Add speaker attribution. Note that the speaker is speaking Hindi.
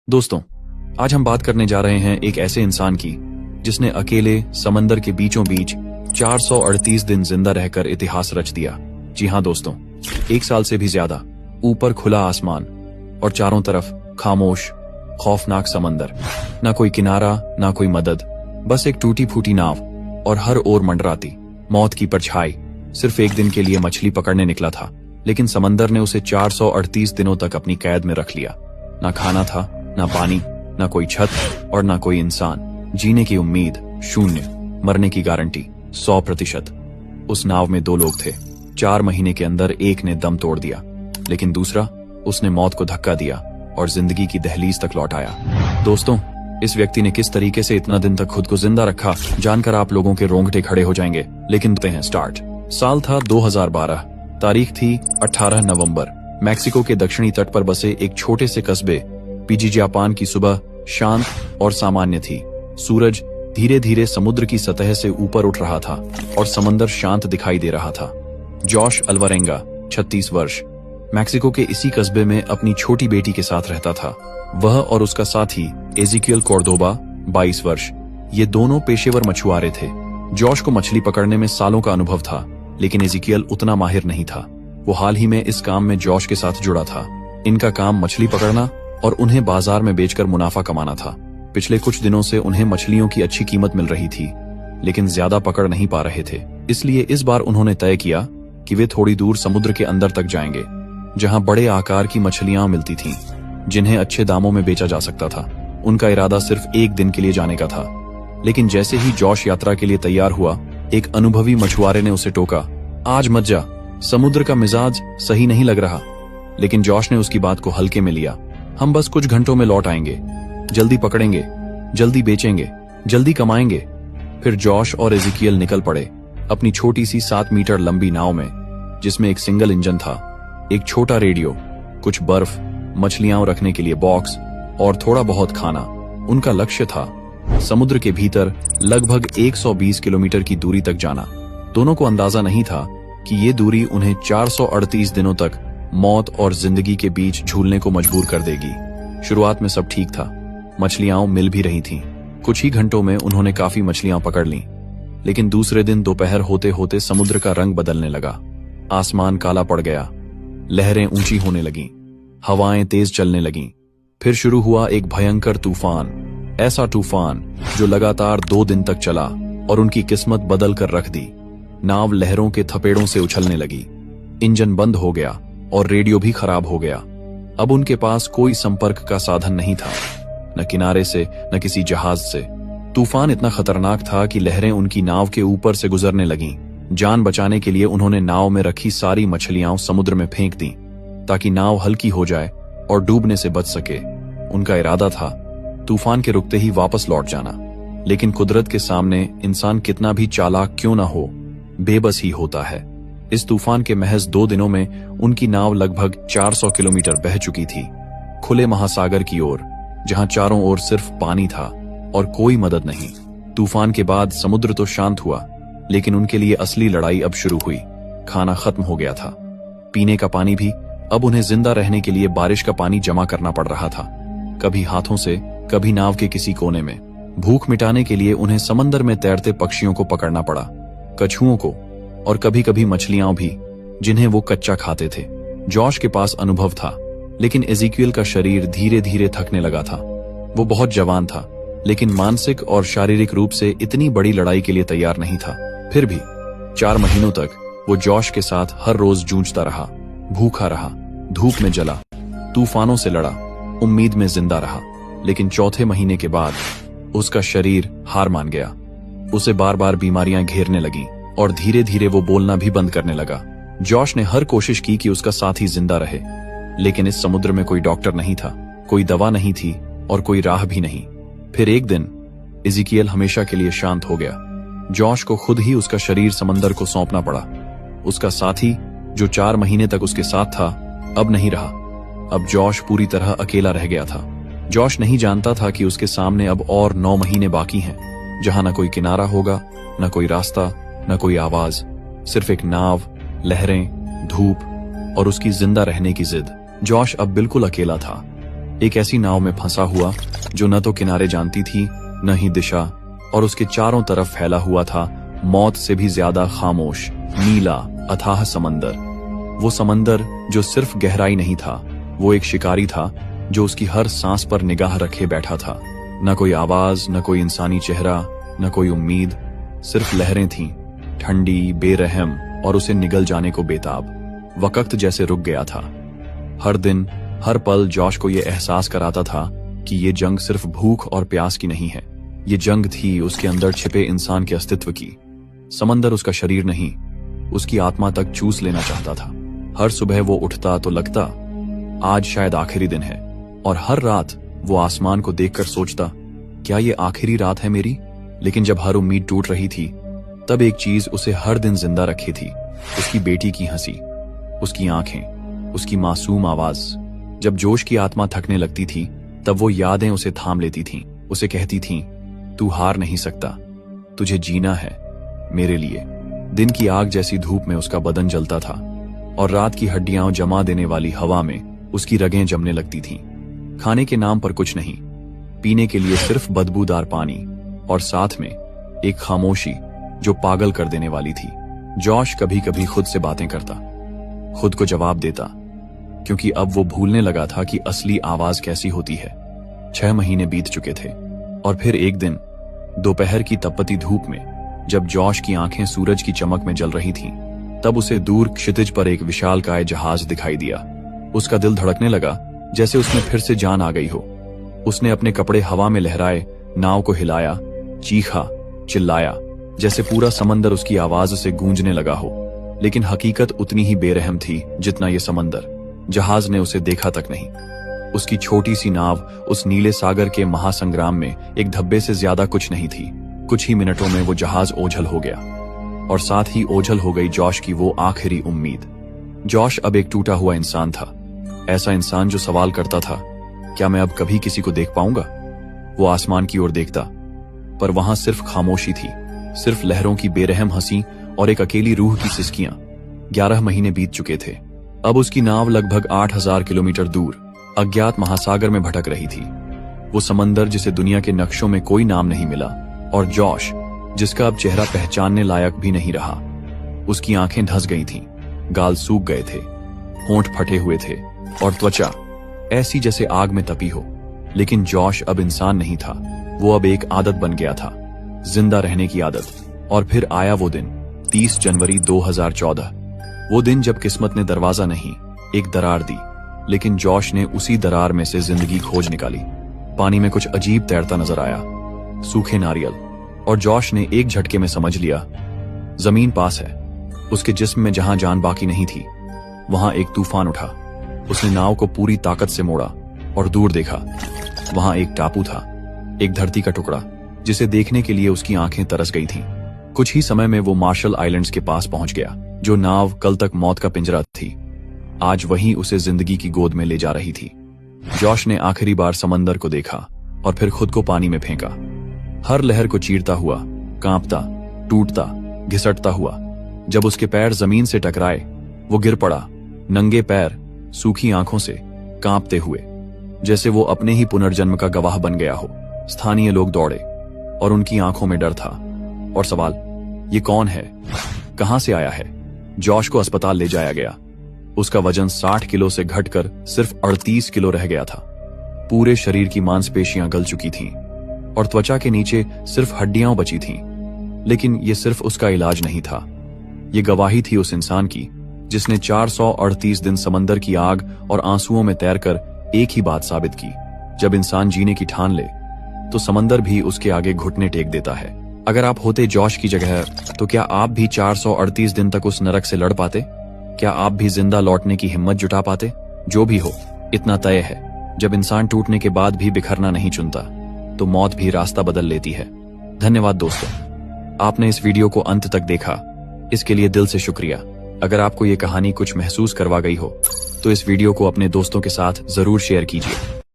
Speaker 1: दोस्तों, आज हम बात करने जा रहे हैं एक ऐसे इंसान की जिसने अकेले समंदर के बीचों बीच 438 दिन जिंदा रहकर इतिहास रच दिया। जी हाँ दोस्तों, 1 साल से भी ज्यादा। ऊपर खुला आसमान और चारों तरफ खामोश खौफनाक समंदर। ना कोई किनारा, ना कोई मदद, बस एक टूटी फूटी नाव और हर ओर मंडराती मौत की परछाई। सिर्फ एक दिन के लिए मछली पकड़ने निकला था, लेकिन समंदर ने उसे 438 दिनों तक अपनी कैद में रख लिया। ना खाना था, ना पानी, ना कोई छत और ना कोई इंसान। जीने की उम्मीद शून्य, मरने की गारंटी 100%। उस नाव में 2 लोग थे। 4 महीने के अंदर एक ने दम तोड़ दिया, लेकिन दूसरा, उसने मौत को धक्का दिया और जिंदगी की दहलीज तक लौट आया। दोस्तों, इस व्यक्ति ने किस तरीके से इतना दिन तक खुद को जिंदा रखा, जानकर आप लोगों के रोंगटे खड़े हो जाएंगे। लेकिन हैं स्टार्ट। साल था 2012, तारीख थी 18 नवंबर। मैक्सिको के दक्षिणी तट पर बसे एक छोटे से कस्बे पीजी जापान की सुबह शांत और सामान्य थी। सूरज धीरे धीरे समुद्र की सतह से ऊपर उठ रहा था और समंदर शांत दिखाई दे रहा था। जॉश अल्वारेंगा 36 वर्ष मैक्सिको के इसी कस्बे में अपनी छोटी बेटी के साथ रहता था। वह और उसका साथी एजिकियल कोर्दोबा 22 वर्ष, ये दोनों पेशेवर मछुआरे थे। जॉश को मछली पकड़ने में सालों का अनुभव था, लेकिन एजिकियल उतना माहिर नहीं था। वो हाल ही में इस काम में जॉश के साथ जुड़ा था। इनका काम मछली पकड़ना और उन्हें बाजार में बेचकर मुनाफा कमाना था। पिछले कुछ दिनों से उन्हें मछलियों की अच्छी कीमत मिल रही थी, लेकिन ज्यादा पकड़ नहीं पा रहे थे। इसलिए इस बार उन्होंने तय किया कि वे थोड़ी दूर समुद्र के अंदर तक जाएंगे, जहां बड़े आकार की मछलियां मिलती थीं, जिन्हें अच्छे दामों में बेचा जा सकता था। उनका इरादा सिर्फ एक दिन के लिए जाने का था, लेकिन जैसे ही जॉश यात्रा के लिए तैयार हुआ, एक अनुभवी मछुआरे ने उसे टोका, आज मत जा, समुद्र का मिजाज सही नहीं लग रहा। लेकिन जॉश ने उसकी बात को हल्के में लिया। हम बस कुछ घंटों में लौट आएंगे, जल्दी पकड़ेंगे, जल्दी बेचेंगे, जल्दी कमाएंगे। फिर जॉश और एजिकियल निकल पड़े अपनी छोटी सी 7 मीटर लंबी नाव में, जिसमें एक सिंगल इंजन था, एक छोटा रेडियो, कुछ बर्फ, मछलियां रखने के लिए बॉक्स और थोड़ा बहुत खाना। उनका लक्ष्य था समुद्र के भीतर लगभग 120 किलोमीटर की दूरी तक जाना। दोनों को अंदाजा नहीं था कि ये दूरी उन्हें 438 दिनों तक मौत और जिंदगी के बीच झूलने को मजबूर कर देगी। शुरुआत में सब ठीक था, मछलियां मिल भी रही थीं। कुछ ही घंटों में उन्होंने काफी मछलियां पकड़ लीं। लेकिन दूसरे दिन दोपहर होते होते समुद्र का रंग बदलने लगा। आसमान काला पड़ गया, लहरें ऊंची होने लगीं, हवाएं तेज चलने लगीं। फिर शुरू हुआ एक भयंकर तूफान, ऐसा तूफान जो लगातार 2 दिन तक चला और उनकी किस्मत बदल कर रख दी। नाव लहरों के थपेड़ों से उछलने लगी, इंजन बंद हो गया और रेडियो भी खराब हो गया। अब उनके पास कोई संपर्क का साधन नहीं था, न किनारे से, न किसी जहाज से। तूफान इतना खतरनाक था कि लहरें उनकी नाव के ऊपर से गुजरने लगीं। जान बचाने के लिए उन्होंने नाव में रखी सारी मछलियां समुद्र में फेंक दी, ताकि नाव हल्की हो जाए और डूबने से बच सके। उनका इरादा था तूफान के रुकते ही वापस लौट जाना, लेकिन कुदरत के सामने इंसान कितना भी चालाक क्यों न हो, बेबस ही होता है। इस तूफान के महज 2 दिनों में उनकी नाव लगभग 400 किलोमीटर बह चुकी थी, खुले महासागर की ओर, जहां चारों ओर सिर्फ पानी था और कोई मदद नहीं। तूफान के बाद समुद्र तो शांत हुआ, लेकिन उनके लिए असली लड़ाई अब शुरू हुई। खाना खत्म हो गया था, पीने का पानी भी। अब उन्हें जिंदा रहने के लिए बारिश का पानी जमा करना पड़ रहा था, कभी हाथों से, कभी नाव के किसी कोने में। भूख मिटाने के लिए उन्हें समंदर में तैरते पक्षियों को पकड़ना पड़ा, कछुओं को, और कभी कभी मछलियां भी, जिन्हें वो कच्चा खाते थे। जॉश के पास अनुभव था, लेकिन एजिकियल का शरीर धीरे धीरे थकने लगा था। वो बहुत जवान था, लेकिन मानसिक और शारीरिक रूप से इतनी बड़ी लड़ाई के लिए तैयार नहीं था। फिर भी 4 महीनों तक वो जॉश के साथ हर रोज जूझता रहा, भूखा रहा, धूप में जला, तूफानों से लड़ा, उम्मीद में जिंदा रहा। लेकिन 4थे महीने के बाद उसका शरीर हार मान गया। उसे बार बार बीमारियां घेरने लगीं और धीरे धीरे वो बोलना भी बंद करने लगा। जॉश ने हर कोशिश की कि उसका साथी जिंदा रहे, लेकिन इस समुद्र में कोई डॉक्टर नहीं था, कोई दवा नहीं थी और कोई राह भी नहीं। फिर एक दिन एजिकियल हमेशा के लिए शांत हो गया। जॉश को खुद ही उसका शरीर समंदर को सौंपना पड़ा। उसका साथी, जो 4 महीने तक उसके साथ था, अब नहीं रहा। अब जॉश पूरी तरह अकेला रह गया था। जॉश नहीं जानता था कि उसके सामने अब और 9 महीने बाकी हैं, जहां न कोई किनारा होगा, न कोई रास्ता, न कोई आवाज, सिर्फ एक नाव, लहरें, धूप और उसकी जिंदा रहने की जिद। जॉश अब बिल्कुल अकेला था। एक ऐसी नाव में फंसा हुआ जो न तो किनारे जानती थी न ही दिशा, और उसके चारों तरफ फैला हुआ था मौत से भी ज्यादा खामोश नीला अथाह समंदर। वो समंदर जो सिर्फ गहराई नहीं था, वो एक शिकारी था जो उसकी हर सांस पर निगाह रखे बैठा था। न कोई आवाज, न कोई इंसानी चेहरा, न कोई उम्मीद, सिर्फ लहरें थीं, ठंडी, बेरहम और उसे निगल जाने को बेताब। वक्त जैसे रुक गया था। हर दिन, हर पल जॉश को यह एहसास कराता था कि ये जंग सिर्फ भूख और प्यास की नहीं है, ये जंग थी उसके अंदर छिपे इंसान के अस्तित्व की। समंदर उसका शरीर नहीं, उसकी आत्मा तक चूस लेना चाहता था। हर सुबह वो उठता तो लगता आज शायद आखिरी दिन है, और हर रात वो आसमान को देखकर सोचता क्या ये आखिरी रात है मेरी। लेकिन जब हर उम्मीद टूट रही थी, तब एक चीज उसे हर दिन जिंदा रखी थी, उसकी बेटी की हंसी, उसकी आंखें, उसकी मासूम आवाज। जब जोश की आत्मा थकने लगती थी, तब वो यादें उसे थाम लेती थीं, उसे कहती थीं, तू हार नहीं सकता, तुझे जीना है मेरे लिए। दिन की आग जैसी धूप में उसका बदन जलता था, और रात की हड्डियां जमा देने वाली हवा में उसकी रगें जमने लगती थीं। खाने के नाम पर कुछ नहीं, पीने के लिए सिर्फ बदबूदार पानी, और साथ में एक खामोशी जो पागल कर देने वाली थी। जॉश कभी कभी खुद से बातें करता, खुद को जवाब देता, क्योंकि अब वो भूलने लगा था कि असली आवाज कैसी होती है। 6 महीने बीत चुके थे, और फिर एक दिन दोपहर की तपती धूप में जब जॉश की आंखें सूरज की चमक में जल रही थीं, तब उसे दूर क्षितिज पर एक विशालकाय जहाज दिखाई दिया। उसका दिल धड़कने लगा जैसे उसमें फिर से जान आ गई हो। उसने अपने कपड़े हवा में लहराए, नाव को हिलाया, चीखा, चिल्लाया, जैसे पूरा समंदर उसकी आवाज से गूंजने लगा हो। लेकिन हकीकत उतनी ही बेरहम थी जितना ये समंदर। जहाज ने उसे देखा तक नहीं। उसकी छोटी सी नाव उस नीले सागर के महासंग्राम में एक धब्बे से ज्यादा कुछ नहीं थी। कुछ ही मिनटों में वो जहाज ओझल हो गया, और साथ ही ओझल हो गई जॉश की वो आखिरी उम्मीद। जॉश अब एक टूटा हुआ इंसान था, ऐसा इंसान जो सवाल करता था, क्या मैं अब कभी किसी को देख पाऊंगा? वो आसमान की ओर देखता, पर वहां सिर्फ खामोशी थी, सिर्फ लहरों की बेरहम हंसी और एक अकेली रूह की सिसकियां। 11 महीने बीत चुके थे। अब उसकी नाव लगभग 8000 किलोमीटर दूर अज्ञात महासागर में भटक रही थी। वो समंदर जिसे दुनिया के नक्शों में कोई नाम नहीं मिला, और जॉश जिसका अब चेहरा पहचानने लायक भी नहीं रहा। उसकी आंखें धंस गई थीं, गाल सूख गए थे, होंठ फटे हुए थे, और त्वचा ऐसी जैसे आग में तपी हो। लेकिन जॉश अब इंसान नहीं था, वो अब एक आदत बन गया था, जिंदा रहने की आदत। और फिर आया वो दिन, 30 जनवरी 2014। वो दिन जब किस्मत ने दरवाजा नहीं, एक दरार दी, लेकिन जॉश ने उसी दरार में से जिंदगी खोज निकाली। पानी में कुछ अजीब तैरता नजर आया, सूखे नारियल, और जॉश ने एक झटके में समझ लिया, जमीन पास है। उसके जिस्म में जहां जान बाकी नहीं थी, वहां एक तूफान उठा। उसने नाव को पूरी ताकत से मोड़ा और दूर देखा। वहां एक टापू था, एक धरती का टुकड़ा, जिसे देखने के लिए उसकी आंखें तरस गई थीं। कुछ ही समय में वो मार्शल आइलैंड्स के पास पहुंच गया। जो नाव कल तक मौत का पिंजरा थी, आज वहीं उसे जिंदगी की गोद में ले जा रही थी। जॉश ने आखिरी बार समंदर को देखा और फिर खुद को पानी में फेंका, हर लहर को चीरता हुआ, कांपता, टूटता, घिसटता हुआ। जब उसके पैर जमीन से टकराए, वो गिर पड़ा, नंगे पैर, सूखी आंखों से, कांपते हुए, जैसे वो अपने ही पुनर्जन्म का गवाह बन गया हो। स्थानीय लोग दौड़े, और उनकी आंखों में डर था और सवाल, ये कौन है, कहां से आया है? जॉश को अस्पताल ले जाया गया। उसका वजन 60 किलो से घटकर सिर्फ 38 किलो रह गया था। पूरे शरीर की मांसपेशियां गल चुकी थीं, और त्वचा के नीचे सिर्फ हड्डियां बची थीं। लेकिन ये सिर्फ उसका इलाज नहीं था, ये गवाही थी उस इंसान की जिसने 438 दिन समंदर की आग और आंसुओं में तैरकर एक ही बात साबित की, जब इंसान जीने की ठान ले तो समंदर भी उसके आगे घुटने टेक देता है। अगर आप होते जॉश की जगह, तो क्या आप भी 438 दिन तक उस नरक से लड़ पाते? क्या आप भी जिंदा लौटने की हिम्मत जुटा पाते? जो भी हो, इतना तय है, जब इंसान टूटने के बाद भी बिखरना नहीं चुनता, तो मौत भी रास्ता बदल लेती है। धन्यवाद दोस्तों, आपने इस वीडियो को अंत तक देखा, इसके लिए दिल से शुक्रिया। अगर आपको ये कहानी कुछ महसूस करवा गई हो, तो इस वीडियो को अपने दोस्तों के साथ जरूर शेयर कीजिए।